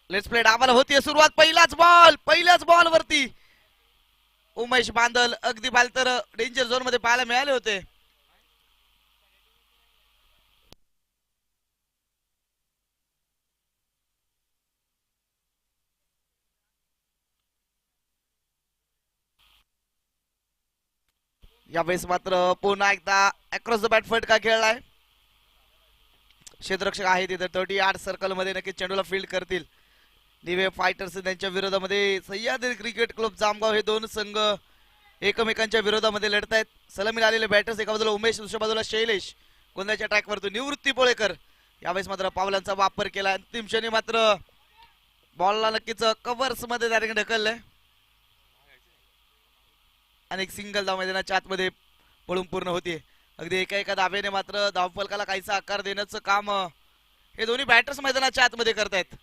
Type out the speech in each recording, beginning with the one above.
Let's play डावाला होतीये सुरुवात. पहिल्याच बॉल वरती उमेश बांदल अगदी बाल तर डेंजर झोन मध्ये पाहायला मिळाले होते. यावेळेस मात्र पुन्हा एकदा अक्रॉस द बॅट फटका खेळलाय. क्षेत्ररक्षक आहे तिथे 38 सर्कल मध्ये नक्कीच चेंडूला फील्ड करतील दिवे फायटर्स. त्यांच्या विरोधामध्ये सह्याद्री क्रिकेट क्लब जामगाव हे दोन संघ एकमेकांच्या विरोधामध्ये लढत आहेत. सलामीला आलेले बॅटर्स एका बाजूला उमेश दुसऱ्या बाजूला शैलेश. गोंधळाच्या ट्रॅकवरतून निवृत्ती पोळेकर. यावेळेस मात्र पावलांचा वापर केला. अंतिम क्षणी मात्र बॉलला नक्कीच कव्हर्स मध्ये त्या ठिकाणी ढकललंय आणि एक सिंगल धाव मैदानाच्या आतमध्ये पळून पूर्ण होते. अगदी एका एका धावेने मात्र धावफलकाला काहीसा आकार देण्याचं काम हे दोन्ही बॅटर्स मैदानाच्या आतमध्ये करतायत.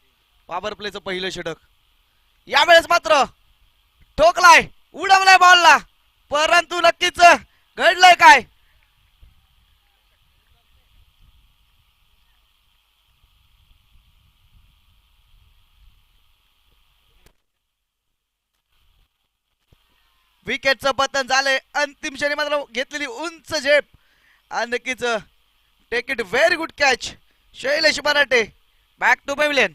पॉवर प्लेचं पहिलं षटक यावेळेस मात्र ठोकलाय उडवलाय बॉलला, परंतु नक्कीच घडलंय काय. विकेटचं पतन झालंय. अंतिम क्षणी मात्र घेतलेली उंच झेप आणि नक्कीच take it very good catch Shailesh Marathe. Back to pavilion.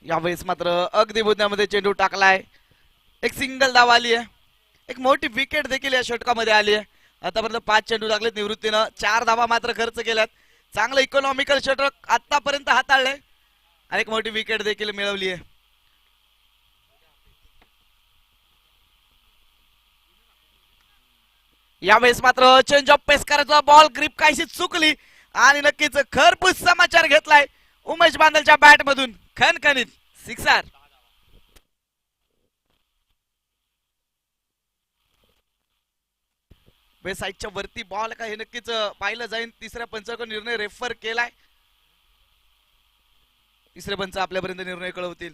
यावेळेस मात्र अगदी बुद्ध्यामध्ये चेंडू टाकलाय. एक सिंगल धाव आली आहे. एक मोठी विकेट देखील या षटकामध्ये आली आहे. आतापर्यंत 5 चेंडू टाकलेत निवृत्तीनं 4 धावा मात्र खर्च केल्यात. चांगलं इकॉनॉमिकल षटक आतापर्यंत हाताळलंय आणि एक मोठी विकेट देखील मिळवली आहे. यावेळेस मात्र चेंज ऑफ पेस करायचा बॉल ग्रिप काहीशी चुकली आणि नक्कीच खरपूस समाचार घेतलाय उमेश बांदलच्या बॅट मधून खणखणीत सिक्सर. साईडच्या वरती बॉल का हे नक्कीच पाहिलं जाईल. तिसऱ्या पंचाकडून निर्णय रेफर केलाय. तिसरे पंच आपल्यापर्यंत निर्णय कळवतील.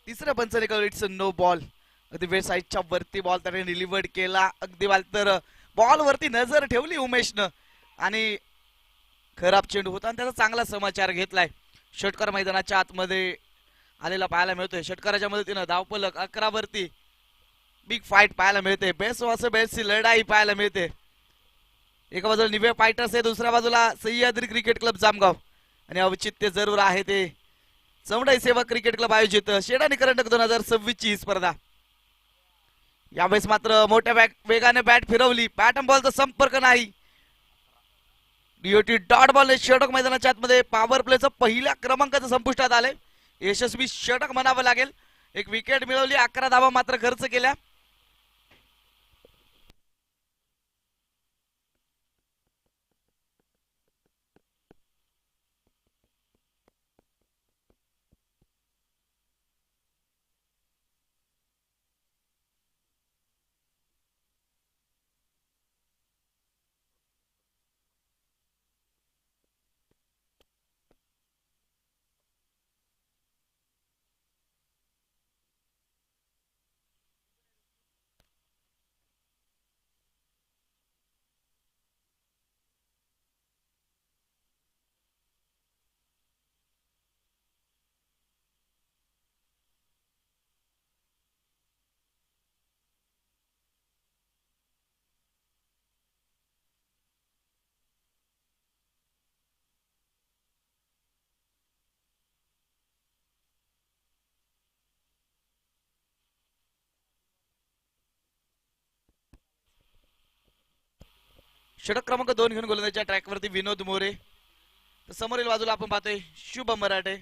तिसऱ्या पंचाने कळलं इट्स नो बॉल. अगदी वेळ साईडच्या वरती बॉल त्याने डिलिव्हर्ड केला. अगदी बाल तर बॉल वरती नजर ठेवली उमेशनं आणि खराब चेंडू होता आणि त्याचा चांगला समाचार घेतलाय. षटकार मैदानाच्या आतमध्ये आलेला पाहायला मिळतोय. षटकाराच्या मदतीनं धावपलक 11 वरती बिग फाईट पाहायला मिळते. बेस्ट वास बेस्टची लढाई पाहायला मिळते. एका बाजूला निवे फायटर्स आहे, दुसऱ्या बाजूला सह्याद्री क्रिकेट क्लब जामगाव आणि औचित्य जरूर आहे ते चमडाई सेवा क्रिकेट क्लब आयोजित शेडानी करंडक 2026 ची स्पर्धा. यावेळेस मात्र मोठ्या वेगाने बॅट फिरवली. बॅट आणि बॉलचा संपर्क नाही. डीओटी डॉट बॉल षटक मैदानाच्या आतमध्ये पॉवर प्लेचं पहिल्या क्रमांकाचं संपुष्टात आले. यशस्वी षटक म्हणावं लागेल. एक विकेट मिळवली, 11 धावा मात्र खर्च केल्या. षटक क्रमांक 2 घेऊन गोलंदाजीच्या ट्रॅकवरती विनोद मोरे. तर समोरील बाजूला आपण पाहतोय शुभम मराठे.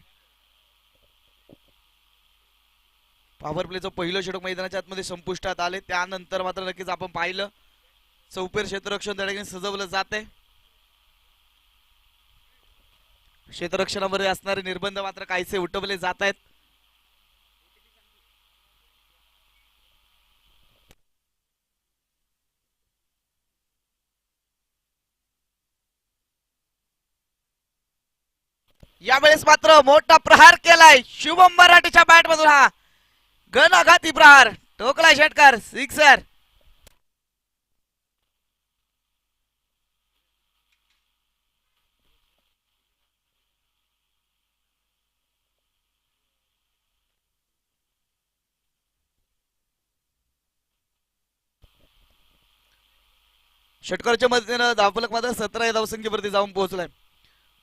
पॉवर प्लेचं पहिलं षटक मैदानाच्या आतमध्ये संपुष्टात आले. त्यानंतर मात्र नक्कीच आपण पाहिलं चौपेर क्षेत्ररक्षण त्या ठिकाणी सजवलं जाते. क्षेत्ररक्षणामध्ये असणारे निर्बंध मात्र काहीसे उठवले जात आहेत. यावेळेस मात्र मोठा प्रहार केलाय शुभम मराठेच्या बॅट मधून. हा घणाघाती प्रहार ठोकलाय षटकार, सिक्सर. षटकाराच्या मदतीनं धावफलक मात्र 17 या धावसंख्येवरती जाऊन पोहोचलाय.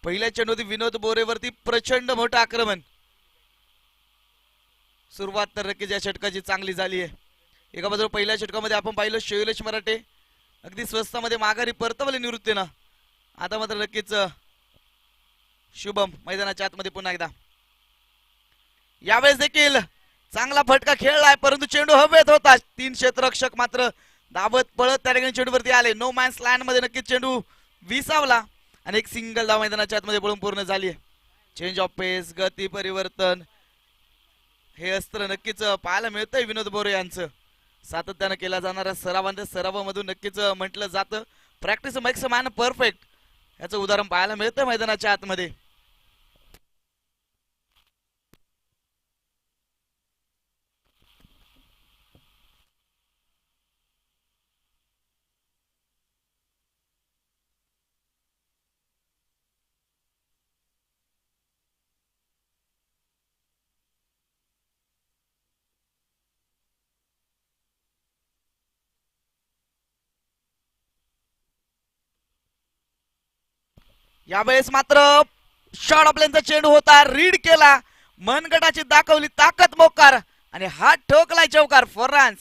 पहिल्या चेंडूवरती विनोद बोरेवरती प्रचंड मोठं आक्रमण. सुरुवात तर नक्कीच या षटकाची चांगली झाली आहे. एका बाजूला पहिल्या षटकामध्ये आपण पाहिलं शैलेश मराठे अगदी स्वस्तामध्ये माघारी परतवले निवृत्तीनं. आता मात्र नक्कीच शुभम मैदानाच्या आतमध्ये पुन्हा एकदा. यावेळेस देखील चांगला फटका खेळलाय परंतु चेंडू हवेत होता. 3 क्षेत्ररक्षक मात्र धावत पळत त्या ठिकाणी चेंडूवरती आले. नो मॅन्स लँड मध्ये नक्कीच चेंडू विसावला आणि एक सिंगल धाव मैदानाच्या आतमध्ये पळून पूर्ण झाली आहे. चेंज ऑफ पेस, गती परिवर्तन हे अस्त्र नक्कीच पाहायला मिळतंय विनोद बोरे यांचं. सातत्यानं केला जाणाऱ्या सरावांच्या सरावामधून नक्कीच म्हटलं जातं practice makes a man perfect. याचं उदाहरण पाहायला मिळतं मैदानाच्या आतमध्ये. यावेळेस मात्र शॉर्ट ऑफलाईनचा चेंडू होता, रीड केला, मनगटाची दाखवली ताकद मोकार आणि हात ठोकलाय चौकार फॉर रन्स.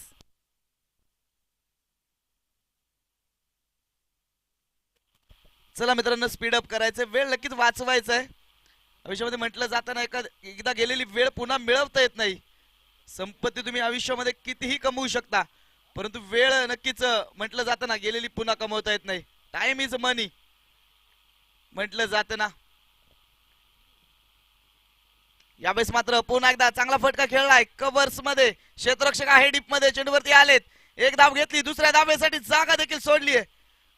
चला मित्रांनो स्पीड अप करायचं, वेळ नक्कीच वाचवायचा आहे. आयुष्यामध्ये म्हटलं जातं ना एकदा गेलेली वेळ पुन्हा मिळवता येत नाही. संपत्ती तुम्ही आयुष्यामध्ये कितीही कमवू शकता परंतु वेळ नक्कीच म्हटलं जातं ना गेलेली पुन्हा कमवता येत नाही. टाइम इज मनी म्हटलं जातं ना. यावेळेस मात्र पुन्हा एकदा चांगला फटका खेळलाय कव्हर्स मध्ये. क्षेत्ररक्षक आहे डीप मध्ये, चेंडूवरती आलेत. एक धाव घेतली, दुसऱ्या धावेसाठी जागा देखील सोडली आहे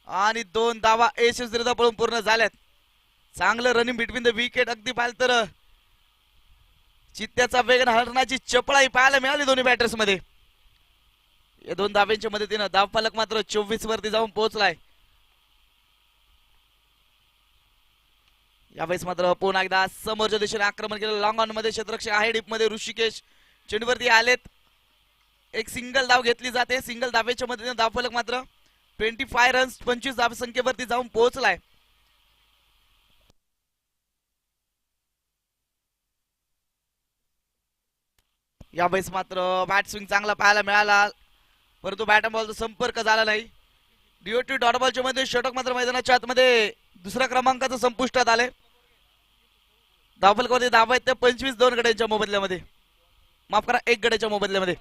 आणि 2 धावा यशस्वीरित्या पळून पूर्ण झाल्यात. चांगलं रनिंग बिटवीन द विकेट. अगदी पाहिलं तर चित्त्याचा वेग हरणाची चपळाई पाहायला मिळाली दोन्ही बॅटर्स मध्ये. या 2 धाव्यांच्या मदतीनं धावफलक मात्र 24 वरती जाऊन पोहोचलाय. यावेळेस मात्र पुन्हा एकदा समोरच्या दिशेने आक्रमण केलं लॉंग ऑन मध्ये. क्षेत्ररक्षक आहे डीप मध्ये ऋषिकेश चेंडूवरती आलेत. एक सिंगल धाव घेतली जाते. सिंगल धावेच्या मदतीने धावफलक मात्र 25 रन्स 25 धाव संख्येवरती जाऊन पोहोचलाय. यावेळेस मात्र बॅट स्विंग चांगला पाहायला मिळाला परंतु बॅट अँड बॉलचा संपर्क झाला नाही. डीओटी डॉट बॉलच्या मध्ये षटक मात्र मैदानाच्या आतमध्ये दुसऱ्या क्रमांकाचं संपुष्टात आले. धावफलकामध्ये धावा आहेत त्या 25 2 गड्यांच्या मोबदल्यामध्ये, माफ करा 1 गड्याच्या मोबदल्यामध्ये.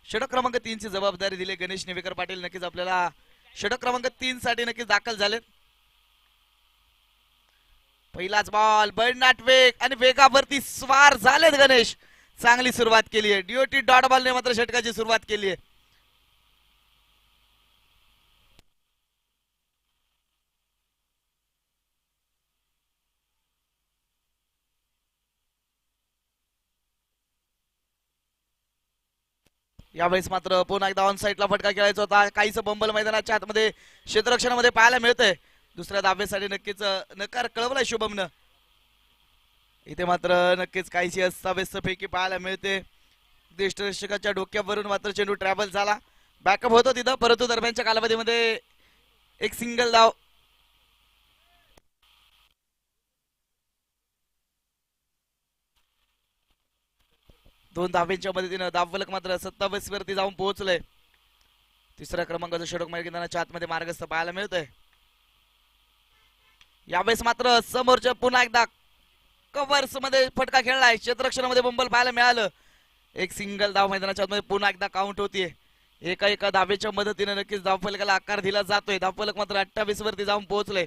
षटक क्रमांक 3 ची जबाबदारी दिली गणेश नेवेकर पाटील. नक्कीच आपल्याला षटक क्रमांक 3 साठी नक्कीच दाखल झालेत. पहिलाच बॉल बळनाट वेग आणि वेगावरती स्वार झालेत गणेश. चांगली सुरुवात केली आहे. डीओटी डॉट बॉलने मात्र षटकाची सुरुवात केली आहे. यावेळेस मात्र पुन्हा एकदा ऑन साईडला फटका खेळायचा होता. काहीच बंबल मैदानाच्या आतमध्ये क्षेत्ररक्षणामध्ये पाहायला मिळतंय. दुसऱ्या धाब्यासाठी नक्कीच नकार कळवलाय शुभमनं. इथे मात्र नक्कीच काहीशी अस्ताव्यस्त पैकी पाहायला मिळते. देशरक्षकाच्या डोक्यावरून मात्र चेंडू ट्रॅव्हल झाला. बॅकअप होतो तिथं, परंतु दरम्यानच्या कालावधीमध्ये एक सिंगल धाव. दोन धाब्यांच्या मदतीनं धावफलक मात्र 27 वरती जाऊन पोहोचलंय. तिसऱ्या क्रमांकाचं षटक मैदानाच्या आतमध्ये मार्गस्थ पाहायला मिळतंय. यावेळेस मात्र समोरच्या पुन्हा एकदा कव्हर्स मध्ये फटका खेळलाय. क्षेत्ररक्षणामध्ये बंबल पाहायला मिळालं. एक सिंगल धाव मैदानाच्या आतमध्ये पुन्हा एकदा काउंट होतीये. एका धावेच्या मदतीने नक्कीच धावफलकाला आकार दिला जातोय. धावफलक मात्र 28 वरती जाऊन पोहोचले.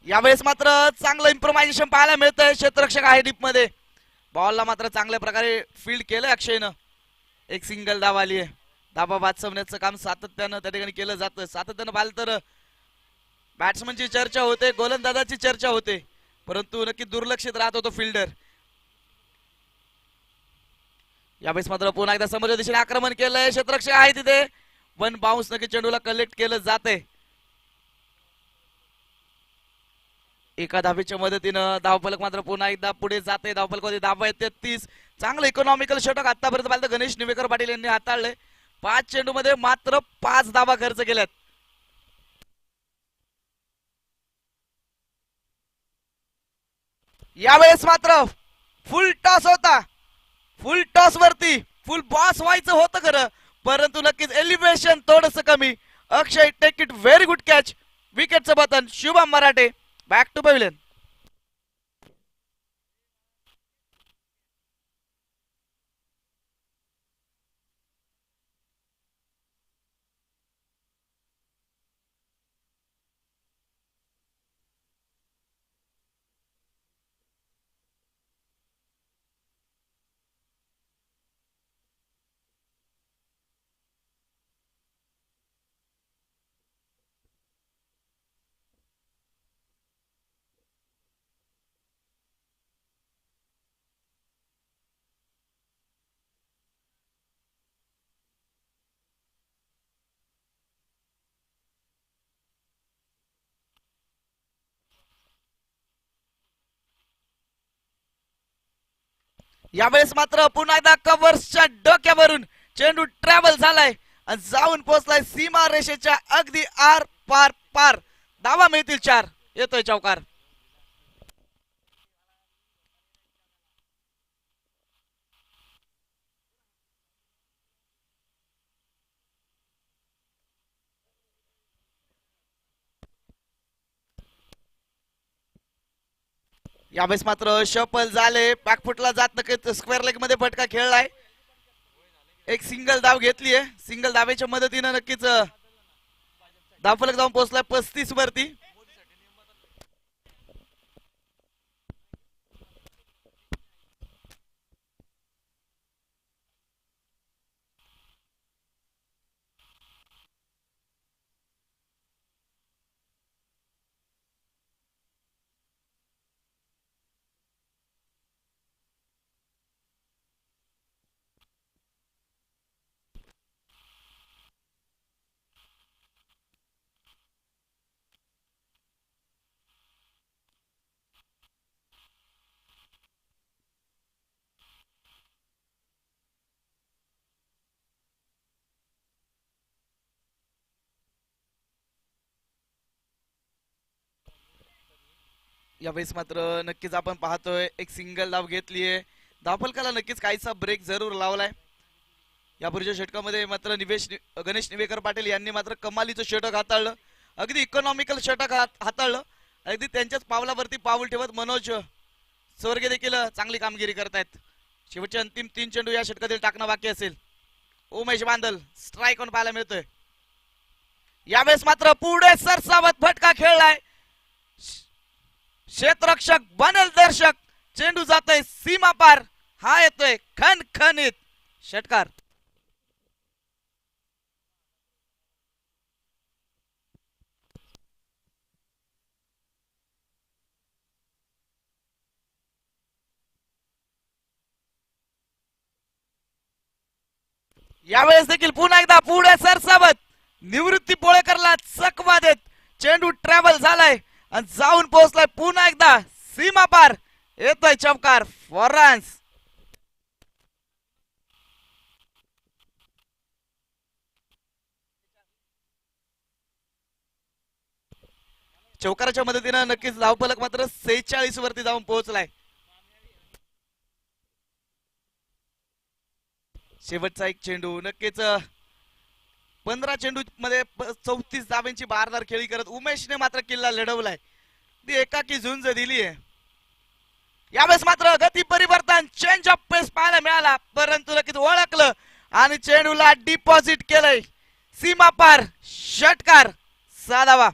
यावेळेस मात्र चांगलं इम्प्रोव्हायझेशन पाहायला मिळतंय. क्षेत्ररक्षक आहे डीप मध्ये. बॉलला मात्र चांगल्या प्रकारे फील्ड केलंय अक्षयनं. एक सिंगल धाव आली आहे. धाबा वाचवण्याचं काम सातत्यानं त्या ठिकाणी केलं जातं. सातत्यानं पाहिलं तर बॅट्समनची चर्चा होते, गोलंदाजाची चर्चा होते, परंतु नक्की दुर्लक्षित राहत होतो फिल्डर. यावेळेस मात्र पुन्हा एकदा समोरच्या दिशेने आक्रमण केलंय. क्षेत्ररक्षक आहे तिथे. वन बाउन्स नक्की चेंडूला कलेक्ट केलं जाते. एका धावेच्या मदतीनं धावफलक मात्र पुन्हा एकदा पुढे जाते. धावफलकामध्ये धावा आहेत 33. चांगलं इकॉनॉमिकल षटक आतापर्यंत पाहिलं गणेश निवेकर पाटील यांनी हाताळले. 5 चेंडू मध्ये मात्र 5 धावा खर्च केल्यात. यावेळेस मात्र फुल टॉस होता. फुल टॉस वरती फुल बॉस व्हायचं होतं खरं, परंतु नक्कीच एलिव्हेशन थोडंसं कमी. Akshay take it very good catch. विकेटचं बटन Shubham Marathe. Back to pavilion. यावेळेस मात्र पुन्हा एकदा कव्हर्सच्या डोक्यावरून चेंडू ट्रॅव्हल झालाय आणि जाऊन पोहोचलाय सीमा रेषेच्या अगदी आर पार पार. धावा मिळतील 4. येतोय चौकार. यावेळेस मात्र शफल झाले. बॅकफुटला जात नक्कीच स्क्वेअर लेग मध्ये फटका खेळलाय. एक सिंगल धाव घेतली आहे. सिंगल धावेच्या मदतीनं नक्कीच धावफलक जाऊन पोहोचलाय 35 वरती. यावेळेस मात्र नक्कीच आपण पाहतोय एक सिंगल धाव घेतलीये. धावफलकाला नक्कीच काहीसा ब्रेक जरूर लावलाय. यापूर्वीच्या षटकामध्ये मात्र गणेश निवेकर पाटील यांनी मात्र कमालीचं षटक हाताळलं. अगदी इकॉनॉमिकल षटक हाताळलं. अगदी त्यांच्याच पावलावरती पाऊल ठेवत मनोज स्वर्गे देखील चांगली कामगिरी करतायत. शेवटचे अंतिम 3 चेंडू या षटकातील टाकणं बाकी असेल. उमेश बांदल स्ट्राईक ऑन पाहायला मिळतोय. यावेळेस मात्र पुढे सरसावत फटका खेळलाय. क्षेत्ररक्षक बनेल दर्शक. चेंडू जातोय सीमा पार. हा येतोय खणखणीत षटकार. यावेळेस देखील पुन्हा एकदा पुढे सरसावत निवृत्ती पोळेकरला चकवा देत चेंडू ट्रॅव्हल झालाय आणि जाऊन पोहोचलाय पुन्हा एकदा सीमा पार. येतोय चमकार फॉरन्स. चौकाराच्या मदतीनं नक्कीच धावफलक मात्र 46 वरती जाऊन पोहोचलाय. शेवटचा एक चेंडू नक्कीच 15 चेंडू मध्ये 34 धाब्यांची बारदार खेळी करत उमेशने मात्र किल्ला लढवलाय. ती एकाकी झुंज दिली आहे. यावेळेस मात्र गती परिवर्तन चेंज ऑफ पेस पाहायला मिळाला परंतु नक्कीच ओळखलं आणि चेंडूला डिपॉझिट केलंय. सीमा पार षटकार साधावा.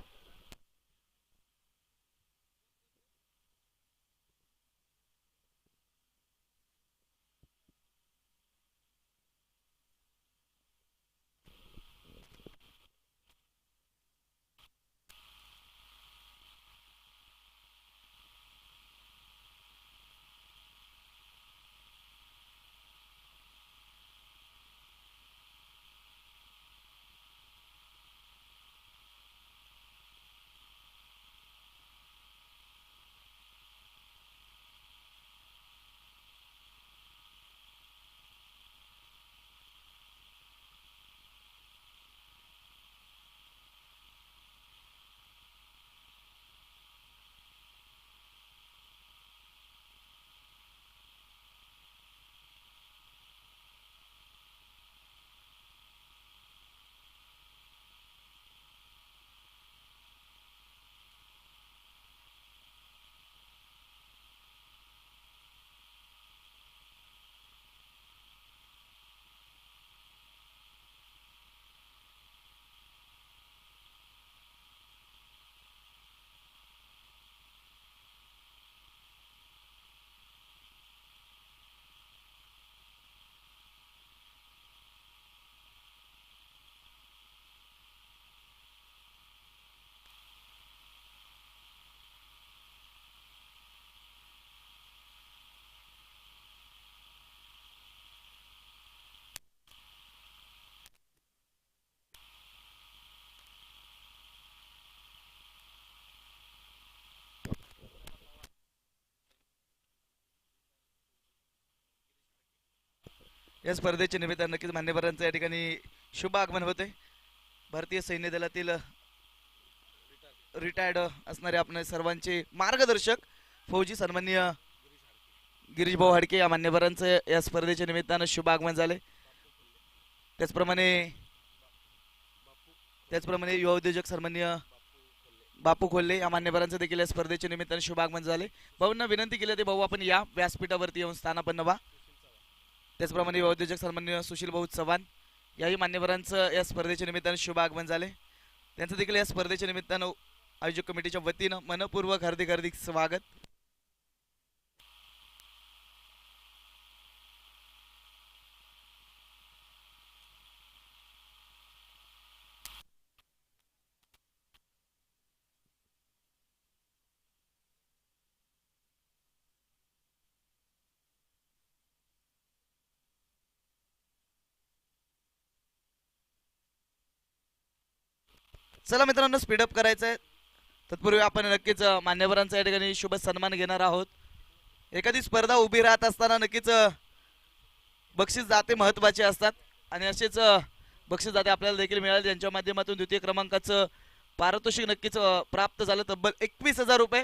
या स्पर्धेच्या निमित्तानं नक्कीच मान्यवरांचं या ठिकाणी शुभ आगमन होते. भारतीय सैन्य दलातील रिटायर्ड असणारे आपण सर्वांचे मार्गदर्शक फौजी सन्माननीय गिरीश भाऊ हाडके या मान्यवरांचं या स्पर्धेच्या निमित्तानं शुभ आगमन झाले. त्याचप्रमाणे त्याचप्रमाणे युवा उद्योजक सन्माननीय बापू खोल्ले या मान्यवरांचं देखील या स्पर्धेच्या निमित्तानं शुभ आगमन झाले. भाऊंना विनंती केली ते भाऊ आपण या व्यासपीठावरती येऊन स्थानापन्न व्हा. त्याचप्रमाणे युवा उद्योजक सन्माननीय सुशील भाऊ चव्हाण याही मान्यवरांचं या स्पर्धेच्या निमित्तानं शुभ आगमन झाले. त्यांचं देखील या स्पर्धेच्या निमित्तानं आयोजक कमिटीच्या वतीनं मनपूर्वक हार्दिक हार्दिक स्वागत. चला मित्रांनो स्पीडअप करायचं आहे. तत्पूर्वी आपण नक्कीच मान्यवरांचा या ठिकाणी शुभ सन्मान घेणार आहोत. एखादी स्पर्धा उभी राहत असताना नक्कीच बक्षीस जाते महत्वाचे असतात आणि असेच बक्षीस जाते आपल्याला देखील मिळाले ज्यांच्या माध्यमातून द्वितीय क्रमांकाचं पारितोषिक नक्कीच प्राप्त झालं तब्बल 21,000 रुपये.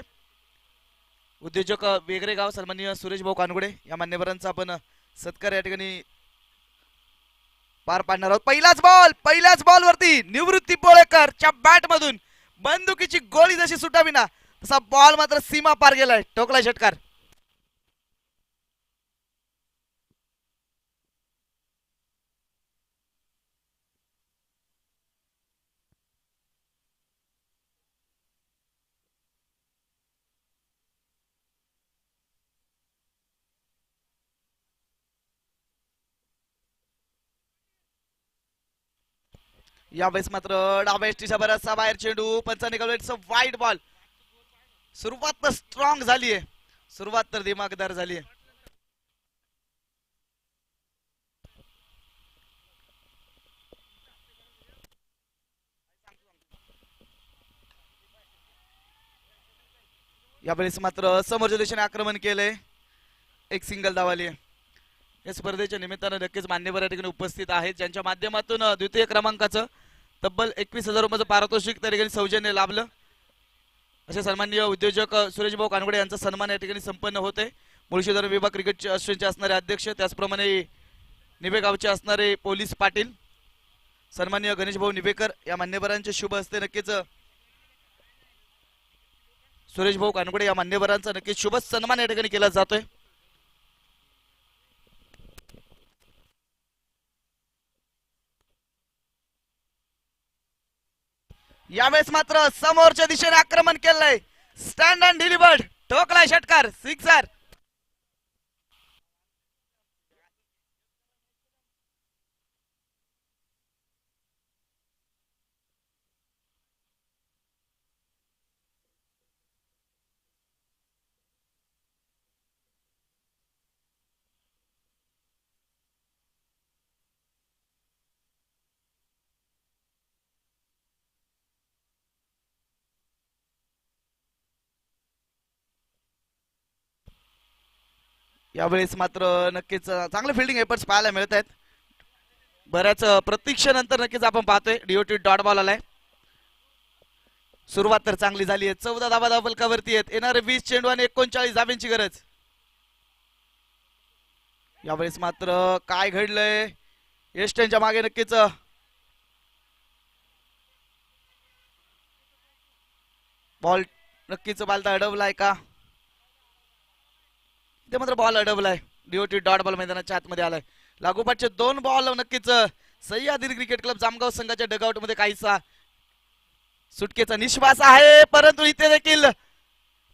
उद्योजक वेगळे गाव सन्माननीय सुरेश भाऊ कानगुडे या मान्यवरांचा आपण सत्कार या ठिकाणी पार पाडणार आहोत. पहिल्याच बॉल वरती निवृत्ती पोळेकरच्या बॅट मधून बंदुकीची गोळी जशी सुटाविना तसा बॉल मात्र सीमा पार गेलाय. टोकला षटकार. यावेळेस मात्र डाव्या एसटीच्या बराचसा बाहेर चेंडू पंचा निघालो. It's a wide ball. सुरुवात तर स्ट्रॉंग झालीये, सुरुवात तर दिमागदार झालीये. यावेळेस मात्र समोरच्या दिशेने आक्रमण केलंय. एक सिंगल धावाली आहे. या स्पर्धेच्या निमित्तानं नक्कीच मान्यवर या ठिकाणी उपस्थित आहेत, ज्यांच्या माध्यमातून द्वितीय क्रमांकाचं तब्बल 21,000 रुपयाचं पारितोषिक त्या ठिकाणी सौजन्य लाभलं. असे सन्माननीय उद्योजक सुरेश भाऊ कानगुडे यांचा सन्मान या ठिकाणी संपन्न होते. मुळशी धरण विभाग क्रिकेट असोसिएशनचे असणारे अध्यक्ष, त्याचप्रमाणे निवेगावचे असणारे पोलीस पाटील सन्माननीय गणेश भाऊ निवेकर या मान्यवरांचे शुभ हस्ते नक्कीच सुरेश भाऊ कानगुडे या मान्यवरांचा नक्कीच शुभ सन्मान या ठिकाणी केला जातोय. यावेळेस मात्र समोरच्या दिशेने आक्रमण केलंय. Stand and delivered. ठोकलाय षटकार. सिक्सर. यावेळेस मात्र नक्कीच चांगले फिल्डिंग एफर्ट्स पाहायला मिळत आहेत. बऱ्याच प्रतीक्षेनंतर नक्कीच आपण पाहतोय डीओटी डॉट बॉल आलाय. सुरुवात तर चांगली झाली आहे. 14 धावा धावलकावरती आहेत. येणारे 20 चेंडू आणि 39 धाब्यांची गरज. यावेळेस मात्र काय घडलंय एस्टनच्या मागे नक्कीच बॉल नक्कीच बालता अडवलाय का ते मात्र बॉल अडवलाय. डीओटी डॉट बॉल मैदानाच्या आतमध्ये आलाय. लागोपाठचे 2 बॉल नक्कीच सह्याद्री क्रिकेट क्लब जामगाव संघाच्या डगआउट मध्ये काहीसा सुटकेचा निश्वास आहे, परंतु इथे देखील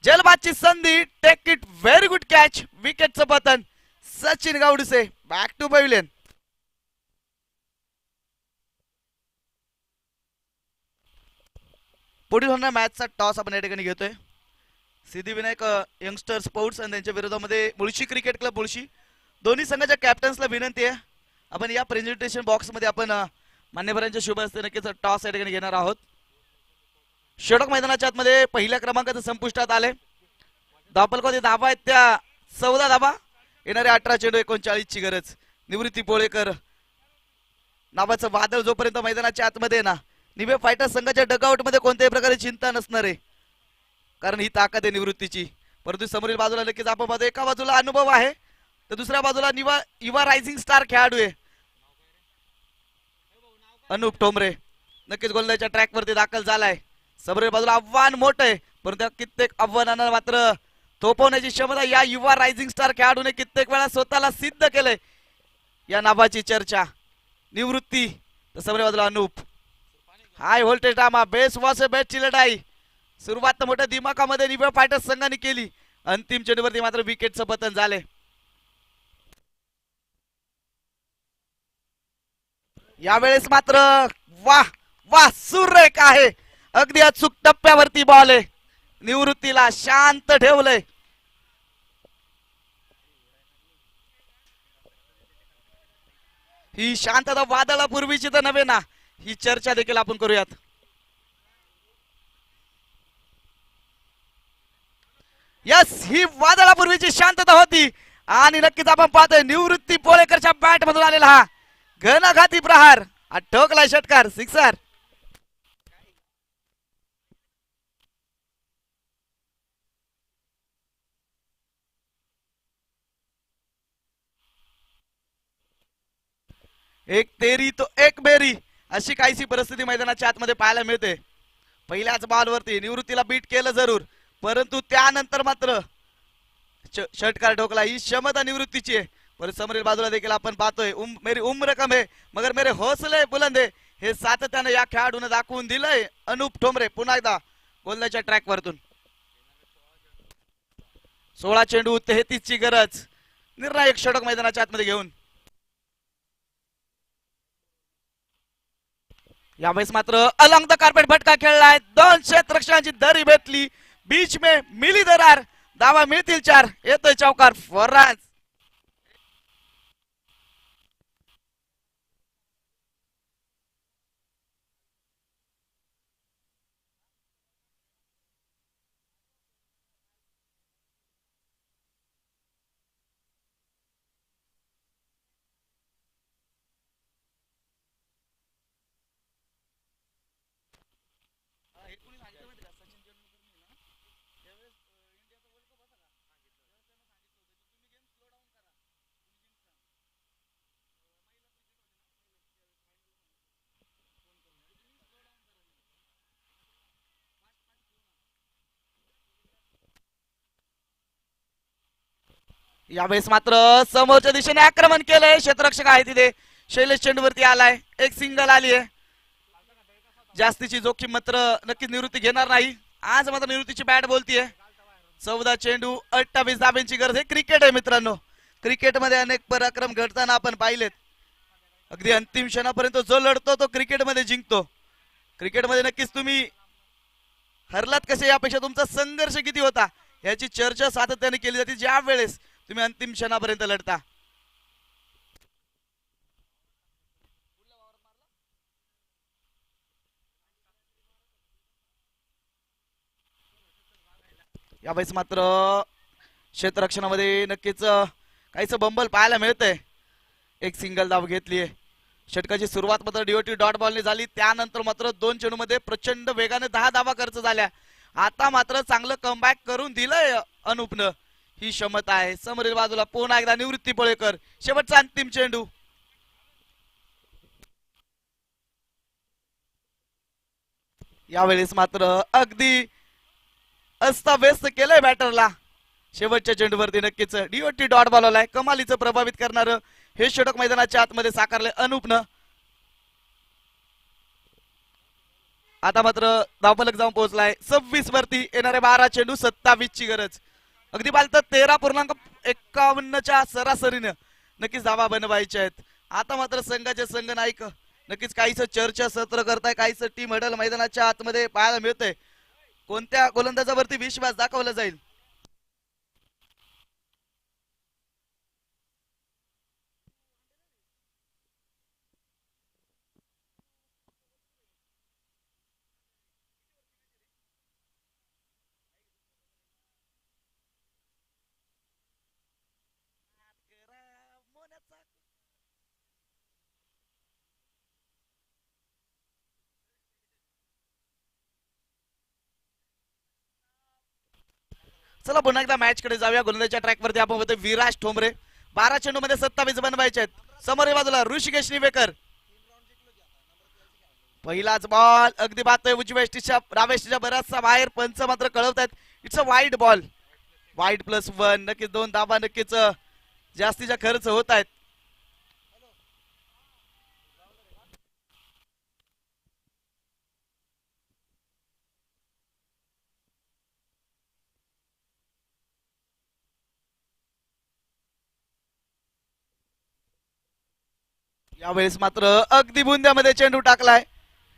जलबादची संधी. Take it very good catch. विकेटचं पतन. Sachin Gawadse back to pavilion. पुढील होणाऱ्या मॅचचा टॉस आपण या ठिकाणी घेतोय. सिद्धिविनायक यंगस्टर स्पोर्ट्स आणि त्यांच्या विरोधामध्ये मुळशी क्रिकेट क्लब मुळशी. दोन्ही संघाच्या कॅप्टन्सला विनंती आहे, आपण या प्रेझेंटेशन बॉक्स मध्ये आपण मान्यवरांच्या शुभ हस्ते नक्कीच टॉस या ठिकाणी घेणार आहोत. षटक मैदानाच्या आतमध्ये पहिल्या क्रमांकाचं संपुष्टात आले. धावफलकामध्ये धावा आहेत त्या 14 धावा. येणारे 18 चेंडू 39 ची गरज. निवृत्ती पोळेकर नावाचं वादळ जोपर्यंत मैदानाच्या आतमध्ये ना, निवे फायटर संघाच्या डगआउट मध्ये कोणत्याही प्रकारे चिंता नसणार आहे, कारण ही ताकद आहे निवृत्तीची. परंतु समोरील बाजूला नक्कीच आपण पाहतो एका बाजूला अनुभव आहे तर दुसऱ्या बाजूला युवा रायझिंग स्टार खेळाडू आहे अनुप ठोंबरे. नक्कीच गोलंदाजीच्या ट्रॅक वरती दाखल झालाय. समोरील बाजूला आव्हान मोठं आहे, परंतु कित्येक आव्हानांना मात्र थोपवण्याची क्षमता या युवा रायझिंग स्टार खेळाडूने कित्येक वेळा स्वतःला सिद्ध केलंय. या नावाची चर्चा. निवृत्ती तर समोरील बाजूला Anup. High voltage drama. Best वॉस बेस्टची लढाई. सुरुवात तर मोठ्या दिमाखामध्ये निव्या फायटर्स संघाने केली. अंतिम चेंडूवरती मात्र विकेटचं पतन झाले. यावेळेस मात्र वाह वाह सुरेख आहे. अगदी अचूक टप्प्यावरती बॉल आहे. निवृत्तीला शांत ठेवलंय. ही शांतता वादळापूर्वीची तर नव्हे ना, ही चर्चा देखील आपण करूयात. यस, ही वादळापूर्वीची शांतता होती आणि नक्कीच आपण पाहतोय निवृत्ती पोळेकरच्या बॅट मधून आलेला हा घनघाती प्रहार. ठोकलाय षटकार. सिक्सर. एक तेरी तो एक बेरी अशी काहीशी परिस्थिती मैदानाच्या आतमध्ये पाहायला मिळते. पहिल्याच बॉलवरती निवृत्तीला बीट केलं जरूर, परंतु त्यानंतर मात्र षटकार ठोकला. ही क्षमता निवृत्तीची आहे. परत समोरील बाजूला देखील आपण पाहतोय मेरी उम्र कम है मगर मेरे हौसले बुलंद है, हे सातत्याने या खेळाडूने दाखवून दिलंय. अनुप ठोंबरे पुन्हा एकदा गोलंदाजीच्या ट्रॅक वरतून. 16 चेंडू 33 ची गरज. निर्णायक षटक मैदानाच्या आतमध्ये घेऊन यावेळेस मात्र अलॉंग द कार्पेट फटका खेळलाय, दोन क्षेत्ररक्षकांची दरी भेटली, बीच में मिली दरार, धावा मिळतील चार, येतोय चौकार फराज. यावेळेस मात्र समोरच्या दिशेने आक्रमण केलंय, क्षेत्ररक्षक आहे तिथे, शैलेश चेंडूवरती आलाय, एक सिंगल आली आहे. जास्तीची जोखीम मात्र नक्कीच निवृत्ती घेणार नाही, आज मात्र निवृत्तीची बॅट बोलतीये. 14 चेंडू 28 धाब्यांची गरज आहे. क्रिकेट आहे मित्रांनो, क्रिकेटमध्ये अनेक पराक्रम घडताना आपण पाहिलेत. अगदी अंतिम क्षणापर्यंत जो लढतो तो क्रिकेटमध्ये जिंकतो. क्रिकेटमध्ये नक्कीच तुम्ही हरलात कसे यापेक्षा तुमचा संघर्ष किती होता याची चर्चा सातत्याने केली जाते, ज्या वेळेस तुम्ही अंतिम क्षणापर्यंत लढता. यावेळेस मात्र क्षेत्ररक्षणामध्ये नक्कीच काहीच बंबल पाहायला मिळतंय. एक सिंगल धाव घेतलीये. षटकाची सुरुवात मात्र डीओटी डॉट बॉलने झाली, त्यानंतर मात्र 2 चेंडूमध्ये प्रचंड वेगाने 10 धावा खर्च झाल्या. आता मात्र चांगलं कमबॅक करून दिलंय अनुपनं, ही क्षमता आहे. समोरील बाजूला पुन्हा एकदा निवृत्ती पळेकर, शेवटचा अंतिम चेंडू. यावेळेस मात्र अगदी अस्ताव्यस्त केलंय बॅटरला. शेवटच्या चेंडूवरती नक्कीच डीओटी डॉट बॉल आलाय. कमालीचं प्रभावित करणार हे षटक मैदानाच्या आतमध्ये साकारले अनुपनं. आता मात्र धावफलक जाऊन पोहोचलाय 26 वरती. येणारे 12 चेंडू 27 ची गरज. अगदी बालत 13.51च्या सरासरीनं नक्कीच धावा बनवायच्या आहेत. आता मात्र संघाचे संघ नायक नक्कीच काहीच चर्चा सत्र करताय, काहीच टीम हडल मैदानाच्या आतमध्ये पाहायला मिळतंय. कोणत्या गोलंदाजावरती विश्वास दाखवला जाईल. चला पुन्हा एकदा मॅच कडे जाऊया. गोलंदाजच्या ट्रॅक वरती आपण होते विराज ठोंबरे. 12 चेंडू मध्ये 27 बनवायचे आहेत. समोर बाजूला ऋषिकेश निवेकर. पहिलाच बॉल अगदी बात उजव्या एसटीच्या डाव्या एसटीच्या बराचसा बाहेर. पंच मात्र कळवत आहेत it's a wide ball. Wide +1. नक्कीच 2 धाबा नक्कीच जास्तीचा खर्च होत आहेत. यावेळेस मात्र अगदी बुंद्यामध्ये चेंडू टाकलाय.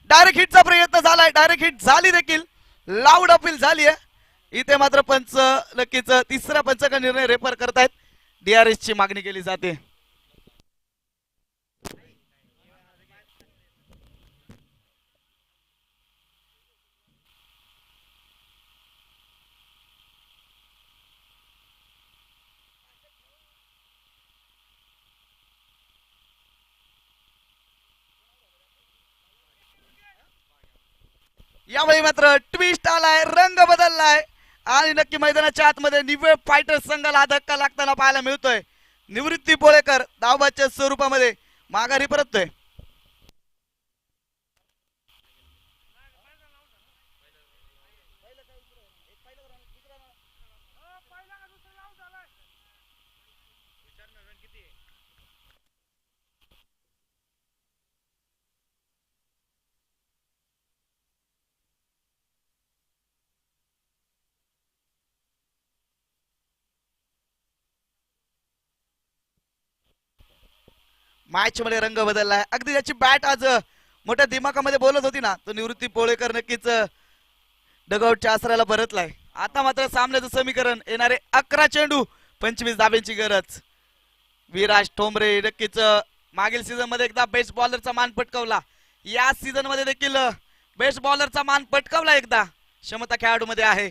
डायरेक्ट हिटचा प्रयत्न झालाय, डायरेक्ट हिट झाली देखील, लाऊड अपील झाली आहे. इथे मात्र पंच नक्कीच तिसरा पंचाचा निर्णय रेफर करतायत. DRS ची मागणी केली जाते. यावेळी मात्र ट्विस्ट आलाय, रंग बदललाय आणि नक्की मैदानाच्या आतमध्ये निव्वळ फायटर संघाला धक्का लागताना पाहायला मिळतोय. निवृत्ती पोळेकर धावबाच्या स्वरूपामध्ये माघारी परततोय. मॅच मध्ये रंग बदललाय. अगदी त्याची बॅट आज मोठ्या दिमागामध्ये बोलत होती ना, तो निवृत्ती पोळेकर नक्कीच डगआउटच्या आसऱ्याला परतलाय. आता मात्र सामन्याचं समीकरण येणारे 11 चेंडू 25 धाब्यांची गरज. विराज ठोंबरे नक्कीच मागील सीझन मध्ये एकदा बेस्ट बॉलरचा मान पटकावला, या सीझन मध्ये देखील बेस्ट बॉलरचा मान पटकावला एकदा. क्षमता खेळाडूमध्ये आहे.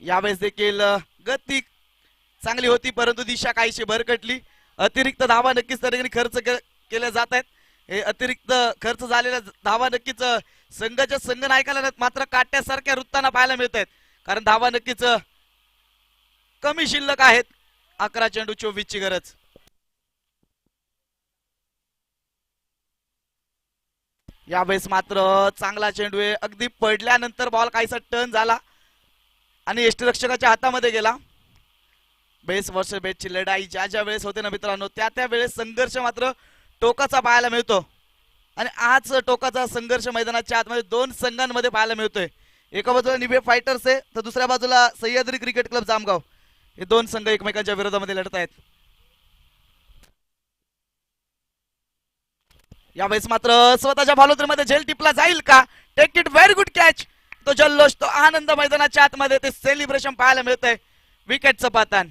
यावेळेस देखील गती चांगली होती परंतु दिशा काहीशी भरकटली. अतिरिक्त धावा नक्कीच त्या ठिकाणी खर्च केल्या जात आहेत. हे अतिरिक्त खर्च झालेल्या धावा नक्कीच संघाच्या संघ नायकाला मात्र काट्यासारख्या वृत्तांना पाहायला मिळत आहेत, कारण धावा नक्कीच कमी शिल्लक आहेत. 11 चेंडू 24 ची गरज. यावेळेस मात्र चांगला चेंडू आहे, अगदी पडल्यानंतर बॉल काहीसा टर्न झाला आणि यष्टीरक्षकाच्या हातामध्ये गेला. बेस वर्ष बेसची लढाई ज्या ज्या वेळेस होते ना मित्रांनो, त्या वेळेस संघर्ष मात्र टोकाचा पाहायला मिळतो. आणि आज टोकाचा संघर्ष मैदानाच्या आतमध्ये दोन संघांमध्ये पाहायला मिळतोय. एका बाजूला निबे फायटर्स आहे तर दुसऱ्या बाजूला सह्याद्री क्रिकेट क्लब जामगाव. हे दोन संघ एकमेकांच्या विरोधामध्ये लढत आहेत. यावेळेस मात्र स्वतःच्या भालोत्रीमध्ये झेल टिपला जाईल का? Take it, very good catch. तो जल्लोष, तो आनंद मैदानाच्या आतमध्ये ते सेलिब्रेशन पाहायला मिळतंय. विकेटचं पातान.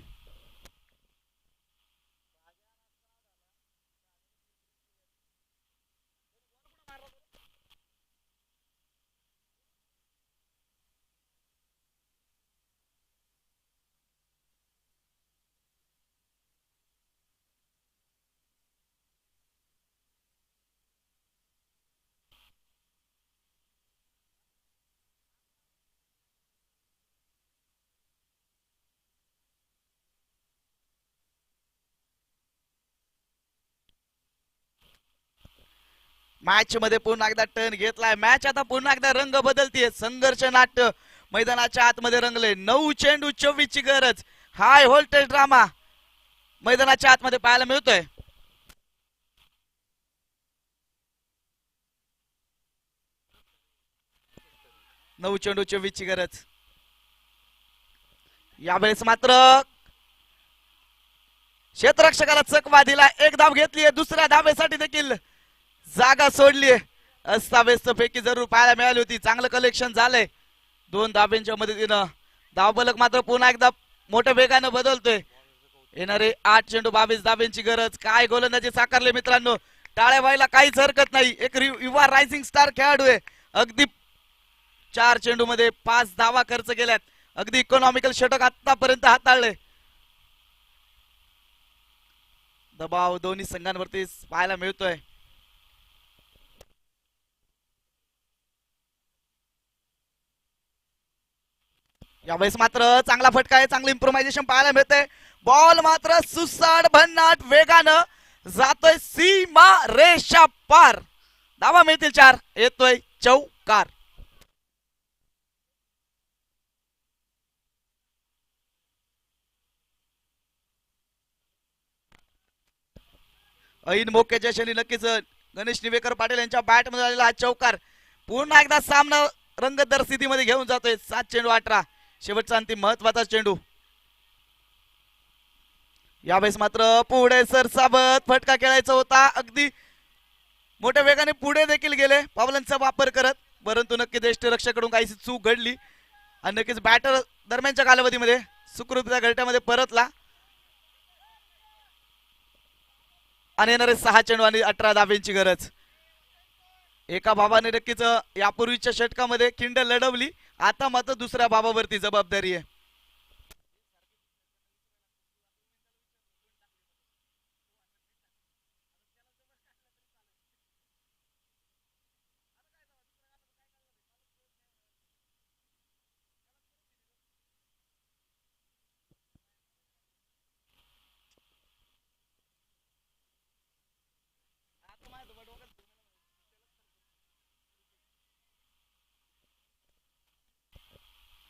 मॅच मध्ये पुन्हा एकदा टर्न घेतलाय. मॅच आता पुन्हा एकदा रंग बदलतीये. संघर्ष नाट्य मैदानाच्या आतमध्ये रंगले. 9 चेंडू 24 ची गरज. हाय व्होल्टेज ड्रामा मैदानाच्या आतमध्ये पाहायला मिळतोय. नऊ चेंडू 24 ची गरज. यावेळेस मात्र क्षेत्ररक्षकाला चकवा दिला. एक धाव घेतलीये, दुसऱ्या धावेसाठी देखील जागा सोडली. अस्ताव्यस्त पैकी जरूर पाहायला मिळाली होती. चांगलं कलेक्शन झालंय 2 धाब्यांच्या मदतीनं. धावफलक मात्र पुन्हा एकदा मोठ्या वेगानं बदलतोय. येणारे 8 चेंडू 22 धाब्यांची गरज. काय गोलंदाजी साकारले मित्रांनो, टाळ्या व्हायला काहीच हरकत नाही. एक युवा रायझिंग स्टार खेळाडू आहे. अगदी 4 चेंडू मध्ये 5 धावा खर्च केल्यात. अगदी इकॉनॉमिकल षटक आतापर्यंत हाताळले. दबाव दोन्ही संघांवरती पाहायला मिळतोय. यावेळेस मात्र चांगला फटका आहे, चांगलं इम्प्रोव्हायझेशन पाहायला मिळतंय. बॉल मात्र सुसाट भन्नाट वेगानं जातोय सीमा रेषा पार. धावा मिळतील 4. येतोय चौकार. ऐन मोक्याच्या क्षणी नक्कीच गणेश निवेकर पाटील यांच्या बॅट मध्ये आलेला हा चौकार पुन्हा एकदा सामना रंगतदार स्थितीमध्ये घेऊन जातोय. 7 चेंडू 18. शेवटचा अंतिम महत्वाचा चेंडू. यावेळेस मात्र पुढे सरसावत फटका खेळायचा होता. अगदी मोठ्या वेगाने पुढे देखील गेले पावलांचा वापर करत, परंतु नक्कीच यष्टीरक्षकाकडून काहीशी चूक घडली आणि नक्कीच बॅटर दरम्यानच्या कालावधीमध्ये सुखरूपच्या घरट्यामध्ये परतला आणि येणारे 6 चेंडू आणि 18 धाब्यांची गरज. एका बाबाने नक्कीच यापूर्वीच्या षटकामध्ये खिंड लढवली. आता मात्र दुसऱ्या बाबावरती जबाबदारी आहे.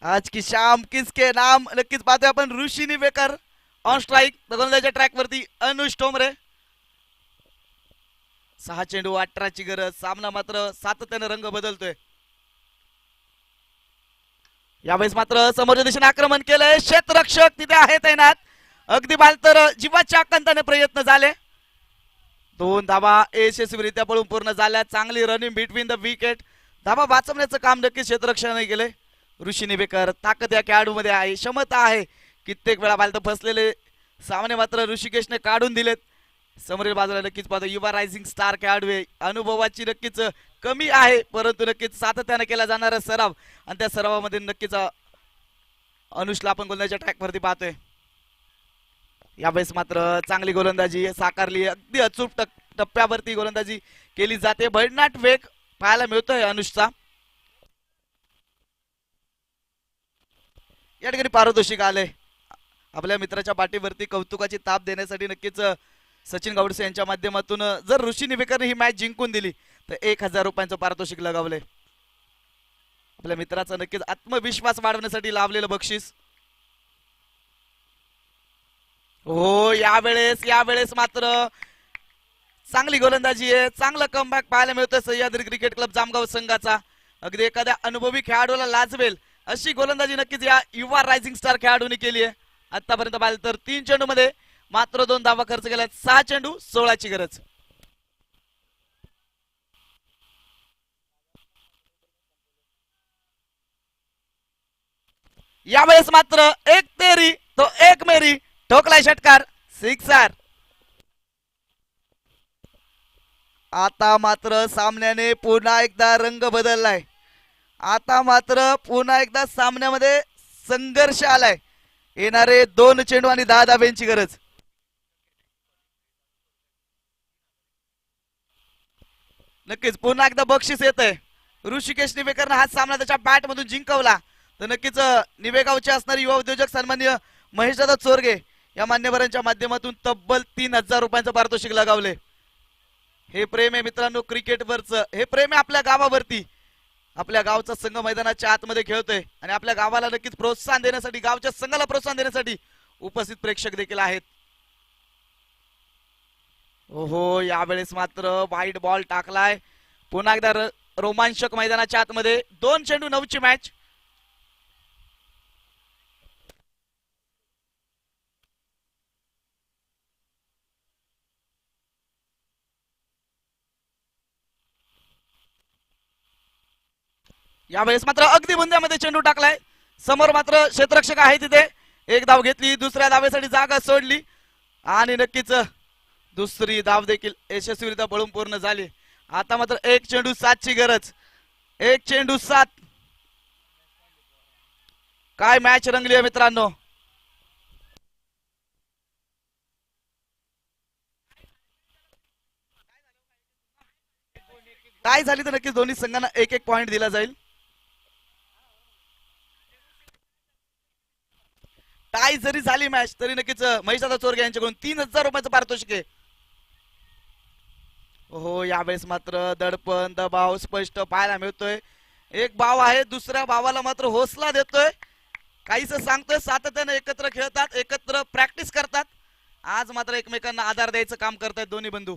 आज की शाम किसके नाम नक्कीच पाहतोय आपण. ऋषी निवेकर ऑन स्ट्राईक गोलंदाजीच्या ट्रॅक वरती. अनुष ठोंबरे. 6 चेंडू 18 ची गरज. सामना मात्र सातत्याने रंग बदलतोय. यावेळेस मात्र समोरच्या दिशेने आक्रमण केलंय. क्षेत्ररक्षक तिथे आहे तैनात. अगदी बाल तर जीवाच्या आकांताने प्रयत्न झाले. 2 धाबा यशस्वीरित्या पळून पूर्ण झाल्या. चांगली रनिंग बिटवीन द विकेट. धाबा वाचवण्याचं काम नक्कीच क्षेत्ररक्षणाने केले. ऋषी निवेकर ताकद या खेळाडूमध्ये आहे, क्षमता आहे. कित्येक वेळा बालत फसलेले सामने मात्र ऋषिकेशने काढून दिलेत. समोरील बाजूला नक्कीच पाहतो युवा रायझिंग स्टार खेळाडू आहे. अनुभवाची नक्कीच कमी आहे, परंतु नक्कीच सातत्याने केला जाणारा सराव आणि त्या सरावामध्ये नक्कीच अनुषला आपण गोलंदाजीच्या ट्रॅकवरती पाहतोय. यावेळेस मात्र चांगली गोलंदाजी साकारली. अगदी अचूक टप्प्यावरती गोलंदाजी केली जाते. भडनाट वेग पाहायला मिळतोय अनुषचा. या ठिकाणी पारितोषिक आले आपल्या मित्राच्या पाठीवरती कौतुकाची ताप देण्यासाठी. नक्कीच सचिन गावडसे यांच्या माध्यमातून जर ऋषी निवेकरने ही मॅच जिंकून दिली तर 1000 रुपयांचं पारितोषिक लगावले. आपल्या मित्राचा नक्कीच आत्मविश्वास वाढवण्यासाठी लावलेलं बक्षीस. हो यावेळेस मात्र चांगली गोलंदाजी आहे. चांगलं कमबॅक पाहायला मिळतोय सह्याद्री क्रिकेट क्लब जामगाव संघाचा. अगदी एखाद्या अनुभवी खेळाडूला लाजवेल अशी गोलंदाजी नक्कीच या युवा रायझिंग स्टार खेळाडूने केली आहे. आतापर्यंत पाहिलं तर 3 चेंडू मध्ये मात्र 2 धावा खर्च केला. 6 चेंडू 16ची गरज. यावेळेस मात्र एक तेरी तो एक मेरी ठोकलाय षटकार. सिक्सर. आता मात्र सामन्याने पुन्हा एकदा रंग बदललाय. आता मात्र पुन्हा एकदा सामन्यामध्ये संघर्ष आलाय. येणारे 2 चेंडू आणि 10 धाब्यांची गरज. नक्कीच पुन्हा एकदा बक्षीस येत आहे. ऋषिकेश निवेकरने हा सामना त्याच्या बॅट मधून जिंकवला तर नक्कीच निवेगावचे असणारे युवा उद्योजक सन्माननीय महेशदादा चोरगे या मान्यवरांच्या माध्यमातून तब्बल 3000 रुपयांचं पारितोषिक लगावले. हे प्रेम आहे मित्रांनो क्रिकेटवरचं. हे प्रेम आहे आपल्या गावावरती. आपल्या गावचा संघ मैदानाच्या आतमध्ये खेळतोय आणि आपल्या गावाला नक्कीच प्रोत्साहन देण्यासाठी, गावच्या संघाला प्रोत्साहन देण्यासाठी उपस्थित प्रेक्षक देखील आहेत. ओहो यावेळेस मात्र वाईट बॉल टाकलाय. पुन्हा एकदा रोमांचक मैदानाच्या आतमध्ये 2 चेंडू 9ची मॅच. यावेळेस मात्र अगदी बुंद्यामध्ये चेंडू टाकलाय. समोर मात्र क्षेत्ररक्षक आहे तिथे. एक धाव घेतली, दुसऱ्या धावेसाठी जागा सोडली आणि नक्कीच दुसरी धाव देखील यशस्वीरित्या पळून पूर्ण झाली. आता मात्र 1 चेंडू 7ची गरज. 1 चेंडू 7. काय मॅच रंगली आहे मित्रांनो. काय झाली तर नक्कीच दोन्ही संघांना 1-1 पॉइंट दिला जाईल. टाय जरी झाली मॅच तरी नक्कीच महेशदादा चोरगे यांच्याकडून 3000 रुपयाचं पारितोषिक आहे. हो यावेळेस मात्र दडपण दबाव स्पष्ट पाहायला मिळतोय. एक भाव आहे दुसऱ्या भावाला मात्र हौसला देतोय. काहीच सांगतोय सातत्याने एकत्र खेळतात, एकत्र प्रॅक्टिस करतात. आज मात्र एकमेकांना आधार द्यायचं काम करतायत दोन्ही बंधू.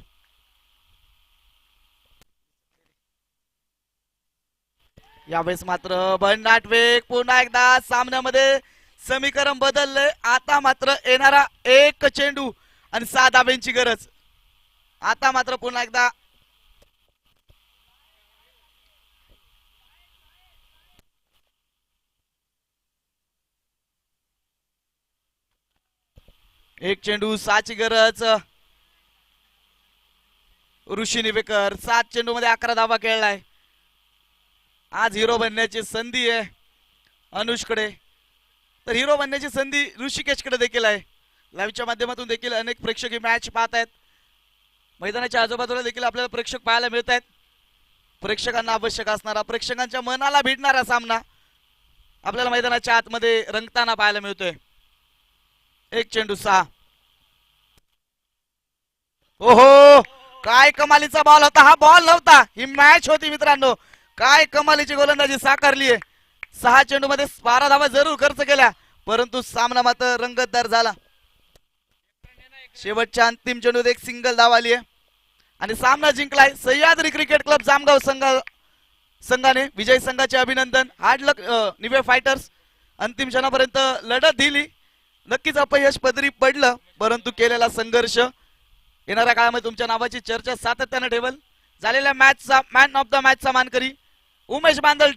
यावेळेस मात्र भन्नाट वेग. पुन्हा एकदा सामन्यामध्ये समीकरण बदललंय. आता मात्र येणारा 1 चेंडू आणि 6 धाब्यांची गरज. आता मात्र पुन्हा एकदा एक चेंडू 6ची गरज. ऋषी निवेकर 7 चेंडू मध्ये 11 धावा खेळलाय. आज हिरो बनण्याची संधी आहे अनुषकडे, तर हिरो बनण्याची संधी ऋषिकेशकडे देखील आहे. लाईव्हच्या माध्यमातून देखील अनेक प्रेक्षक ही मॅच पाहत आहेत. मैदानाच्या आजूबाजूला देखील आपल्याला प्रेक्षक पाहायला मिळत आहेत. प्रेक्षकांना आवश्यक असणारा, प्रेक्षकांच्या मनाला भिडणारा सामना आपल्याला मैदानाच्या आतमध्ये रंगताना पाहायला मिळतोय. 1 चेंडू 6. ओहो काय कमालीचा बॉल होता. हा बॉल नव्हता, ही मॅच होती मित्रांनो. काय कमालीची गोलंदाजी साकारली आहे. 6 चेंडू मध्ये 12 धावा जरूर खर्च केल्या, परंतु सामना मात्र रंगतदार झाला. शेवटच्या अंतिम चेंडूत एक सिंगल धाव आली आहे आणि सामना जिंकलाय सह्याद्री क्रिकेट क्लब जामगाव संघाने. विजय संघाचे अभिनंदन. हार्ड लक निवे फायटर्स. अंतिम क्षणापर्यंत लढत दिली. नक्कीच अपयश पदरी पडलं, परंतु केलेला संघर्ष येणाऱ्या काळामध्ये तुमच्या नावाची चर्चा सातत्याने ठेवल. झालेल्या मॅचचा मॅन ऑफ द मॅचचा मानकरी उमेश बांदल